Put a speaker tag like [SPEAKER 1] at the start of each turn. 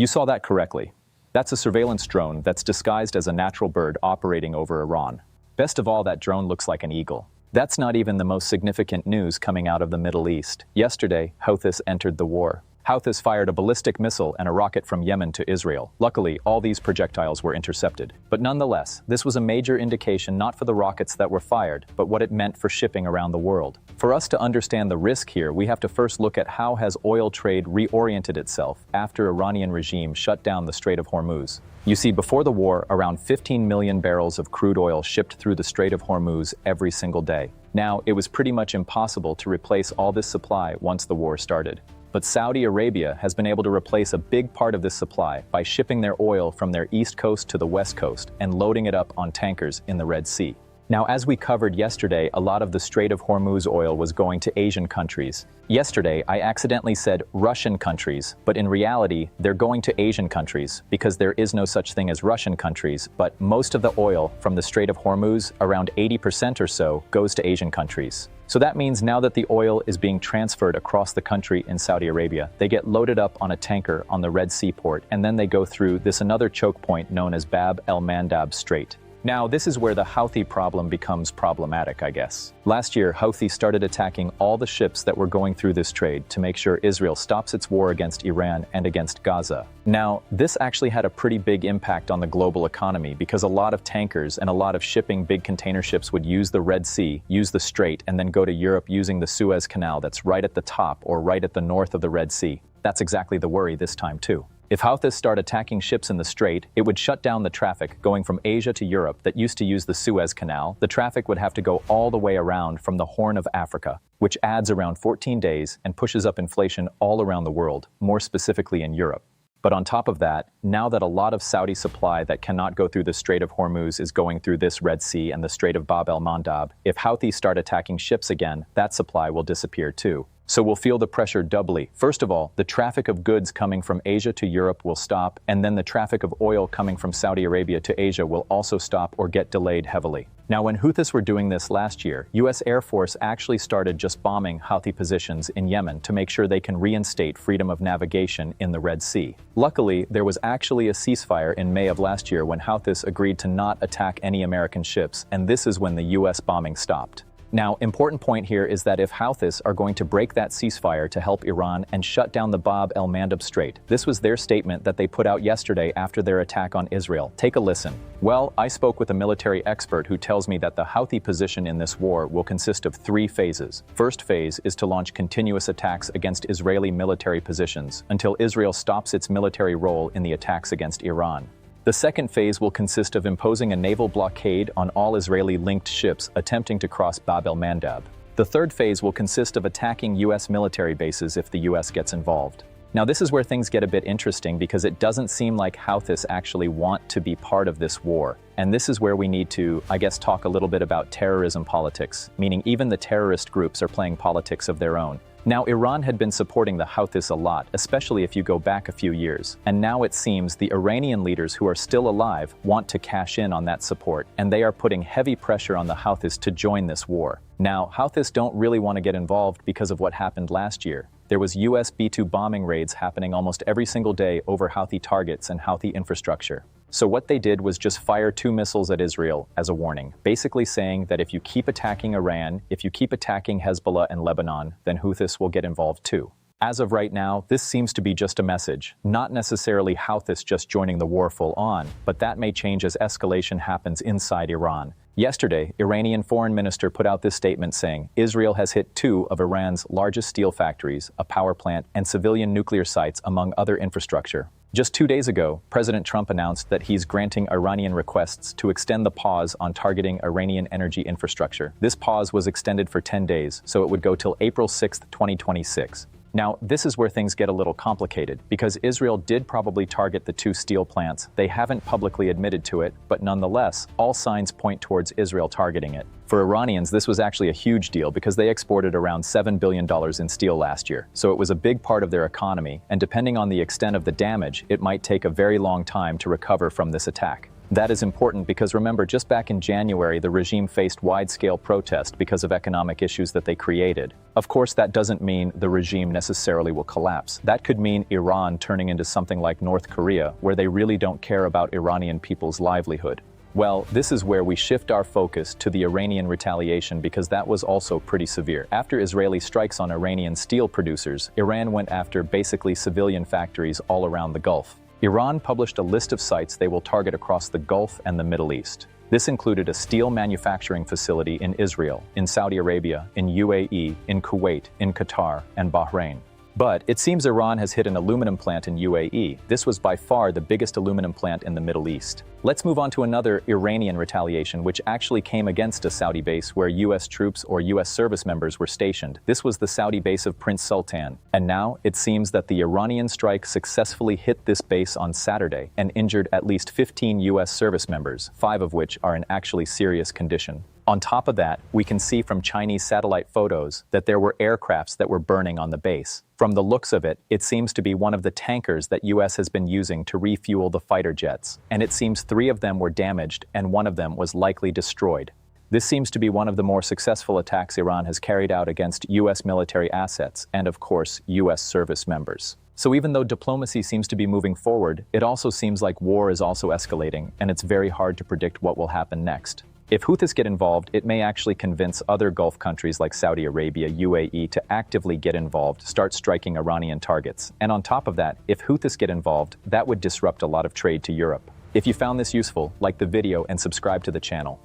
[SPEAKER 1] You saw that correctly. That's a surveillance drone that's disguised as a natural bird operating over Iran. Best of all, that drone looks like an eagle. That's not even the most significant news coming out of the Middle East. Yesterday, Houthis entered the war. Houthis fired a ballistic missile and a rocket from Yemen to Israel. Luckily, all these projectiles were intercepted. But nonetheless, this was a major indication not for the rockets that were fired, but what it meant for shipping around the world. For us to understand the risk here, we have to first look at how has oil trade reoriented itself after Iranian regime shut down the Strait of Hormuz. You see, before the war, around 15 million barrels of crude oil shipped through the Strait of Hormuz every single day. Now, it was pretty much impossible to replace all this supply once the war started. But Saudi Arabia has been able to replace a big part of this supply by shipping their oil from their east coast to the west coast and loading it up on tankers in the Red Sea. Now, as we covered yesterday, a lot of the Strait of Hormuz oil was going to Asian countries. Yesterday, I accidentally said Russian countries, but in reality, they're going to Asian countries because there is no such thing as Russian countries, but most of the oil from the Strait of Hormuz, around 80% or so, goes to Asian countries. So that means now that the oil is being transferred across the country in Saudi Arabia, they get loaded up on a tanker on the Red Sea port, and then they go through this another choke point known as Bab el Mandab Strait. Now, this is where the Houthi problem becomes problematic, I guess. Last year, Houthi started attacking all the ships that were going through this trade to make sure Israel stops its war against Iran and against Gaza. Now, this actually had a pretty big impact on the global economy because a lot of tankers and a lot of shipping big container ships would use the Red Sea, use the Strait, and then go to Europe using the Suez Canal that's right at the top or right at the north of the Red Sea. That's exactly the worry this time, too. If Houthis start attacking ships in the Strait, it would shut down the traffic going from Asia to Europe that used to use the Suez Canal. The traffic would have to go all the way around from the Horn of Africa, which adds around 14 days and pushes up inflation all around the world, more specifically in Europe. But on top of that, now that a lot of Saudi supply that cannot go through the Strait of Hormuz is going through this Red Sea and the Strait of Bab el Mandab, if Houthis start attacking ships again, that supply will disappear too. So we'll feel the pressure doubly. First of all, the traffic of goods coming from Asia to Europe will stop, and then the traffic of oil coming from Saudi Arabia to Asia will also stop or get delayed heavily. Now, when Houthis were doing this last year, US Air Force actually started just bombing Houthi positions in Yemen to make sure they can reinstate freedom of navigation in the Red Sea. Luckily, there was actually a ceasefire in May of last year when Houthis agreed to not attack any American ships, and this is when the US bombing stopped. Now, important point here is that if Houthis are going to break that ceasefire to help Iran and shut down the Bab el Mandab Strait, this was their statement that they put out yesterday after their attack on Israel. Take a listen. Well, I spoke with a military expert who tells me that the Houthi position in this war will consist of 3 phases. First phase is to launch continuous attacks against Israeli military positions until Israel stops its military role in the attacks against Iran. The second phase will consist of imposing a naval blockade on all Israeli-linked ships attempting to cross Bab el Mandab. The third phase will consist of attacking US military bases if the US gets involved. Now, this is where things get a bit interesting because it doesn't seem like Houthis actually want to be part of this war. And this is where we need to, I guess, talk a little bit about terrorism politics, meaning even the terrorist groups are playing politics of their own. Now, Iran had been supporting the Houthis a lot, especially if you go back a few years. And now it seems the Iranian leaders who are still alive want to cash in on that support, and they are putting heavy pressure on the Houthis to join this war. Now, Houthis don't really want to get involved because of what happened last year. There was US B-2 bombing raids happening almost every single day over Houthi targets and Houthi infrastructure. So what they did was just fire 2 missiles at Israel as a warning, basically saying that if you keep attacking Iran, if you keep attacking Hezbollah and Lebanon, then Houthis will get involved too. As of right now, this seems to be just a message, not necessarily Houthis just joining the war full on, but that may change as escalation happens inside Iran. Yesterday, Iranian foreign minister put out this statement saying Israel has hit 2 of Iran's largest steel factories, a power plant, and civilian nuclear sites, among other infrastructure. Just 2 days ago, President Trump announced that he's granting Iranian requests to extend the pause on targeting Iranian energy infrastructure. This pause was extended for 10 days, so it would go till April 6, 2026. Now, this is where things get a little complicated, because Israel did probably target the 2 steel plants. They haven't publicly admitted to it, but nonetheless, all signs point towards Israel targeting it. For Iranians, this was actually a huge deal because they exported around $7 billion in steel last year, so it was a big part of their economy, and depending on the extent of the damage, it might take a very long time to recover from this attack. That is important because remember, just back in January, the regime faced wide-scale protest because of economic issues that they created. Of course, that doesn't mean the regime necessarily will collapse. That could mean Iran turning into something like North Korea, where they really don't care about Iranian people's livelihood. Well, this is where we shift our focus to the Iranian retaliation because that was also pretty severe. After Israeli strikes on Iranian steel producers, Iran went after basically civilian factories all around the Gulf. Iran published a list of sites they will target across the Gulf and the Middle East. This included a steel manufacturing facility in Israel, in Saudi Arabia, in UAE, in Kuwait, in Qatar, and Bahrain. But it seems Iran has hit an aluminum plant in UAE. This was by far the biggest aluminum plant in the Middle East. Let's move on to another Iranian retaliation, which actually came against a Saudi base where U.S. troops or U.S. service members were stationed. This was the Saudi base of Prince Sultan. And now it seems that the Iranian strike successfully hit this base on Saturday and injured at least 15 U.S. service members, 5 of which are in actually serious condition. On top of that, we can see from Chinese satellite photos that there were aircrafts that were burning on the base. From the looks of it, it seems to be one of the tankers that US has been using to refuel the fighter jets. And it seems 3 of them were damaged and 1 of them was likely destroyed. This seems to be one of the more successful attacks Iran has carried out against US military assets and, of course, US service members. So even though diplomacy seems to be moving forward, it also seems like war is also escalating, and it's very hard to predict what will happen next. If Houthis get involved, it may actually convince other Gulf countries like Saudi Arabia, UAE to actively get involved, start striking Iranian targets. And on top of that, if Houthis get involved, that would disrupt a lot of trade to Europe. If you found this useful, like the video and subscribe to the channel.